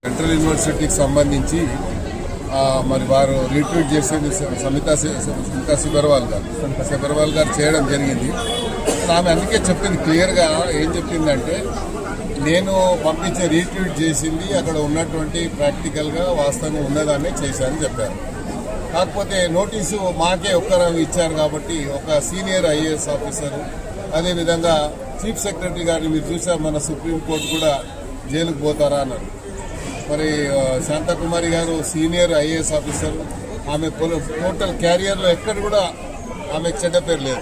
Central యూనివర్సిటీకి సంబంధించి మరి వారు రీట్వీట్ చేసేది సమితా సబర్వాల్ గారు చేయడం జరిగింది. ఆమె అందుకే చెప్పింది క్లియర్గా, ఏం చెప్పిందంటే నేను పంపించే రీట్వీట్ చేసింది అక్కడ ఉన్నటువంటి ప్రాక్టికల్గా వాస్తవంగా ఉన్నదాన్ని చేశానని చెప్పారు. కాకపోతే నోటీసు మాకే ఒక్కరు ఇచ్చారు కాబట్టి ఒక సీనియర్ ఐఏఎస్ ఆఫీసరు, అదేవిధంగా చీఫ్ సెక్రటరీ గారిని మీరు చూసారు, మన సుప్రీంకోర్టు కూడా జైలుకు పోతారా అన్నారు. మరి శాంతకుమారి గారు సీనియర్ ఐఏఎస్ ఆఫీసర్, ఆమె టోటల్ క్యారియర్లో ఎక్కడ కూడా ఆమె చెడ్డ పేరు లేదు.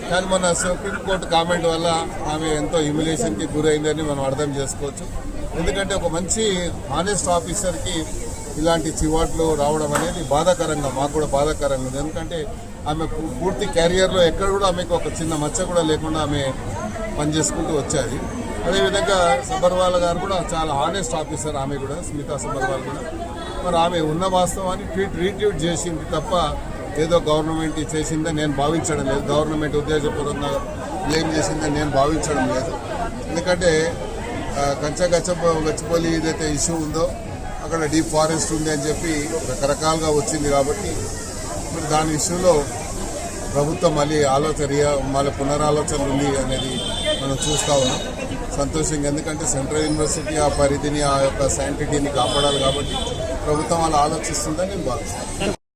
కానీ మన సుప్రీంకోర్టు కామెంట్ వల్ల ఆమె ఎంతో హ్యూమిలేషన్కి గురైందని మనం అర్థం చేసుకోవచ్చు. ఎందుకంటే ఒక మంచి హానెస్ట్ ఆఫీసర్కి ఇలాంటి చివాట్లు రావడం అనేది బాధాకరంగా, మాకు కూడా బాధాకరంగా ఉంది. ఎందుకంటే ఆమె పూర్తి క్యారియర్లో ఎక్కడ కూడా ఆమెకు ఒక చిన్న మచ్చ కూడా లేకుండా ఆమె పనిచేసుకుంటూ వచ్చేది. అదేవిధంగా సబర్వాల్ గారు కూడా చాలా హానెస్ట్ ఆఫీసర్, ఆమె కూడా స్మితా సబర్వాల్ కూడా. మరి ఆమె ఉన్న వాస్తవాన్ని రీట్వీట్ చేసింది తప్ప ఏదో గవర్నమెంట్ చేసిందని నేను భావించడం లేదు, గవర్నమెంట్ ఉద్దేశపూర్వకంగా బ్లేమ్ చేసిందని నేను భావించడం లేదు. ఎందుకంటే గచ్చిబౌలి ఏదైతే ఇష్యూ ఉందో అక్కడ డీప్ ఫారెస్ట్ ఉంది అని చెప్పి రకరకాలుగా వచ్చింది కాబట్టి మరి దాని ఇష్యూలో ప్రభుత్వం మళ్ళీ పునరాలోచన ఉంది అనేది మనం చూస్తూ ఉన్నాం. సంతోషంగా, ఎందుకంటే సెంట్రల్ యూనివర్సిటీ ఆ పరిధిని, ఆ యొక్క సైంటిటీని కాపాడాలి కాబట్టి ప్రభుత్వం అలా ఆలోచిస్తుందని నేను భావిస్తాను.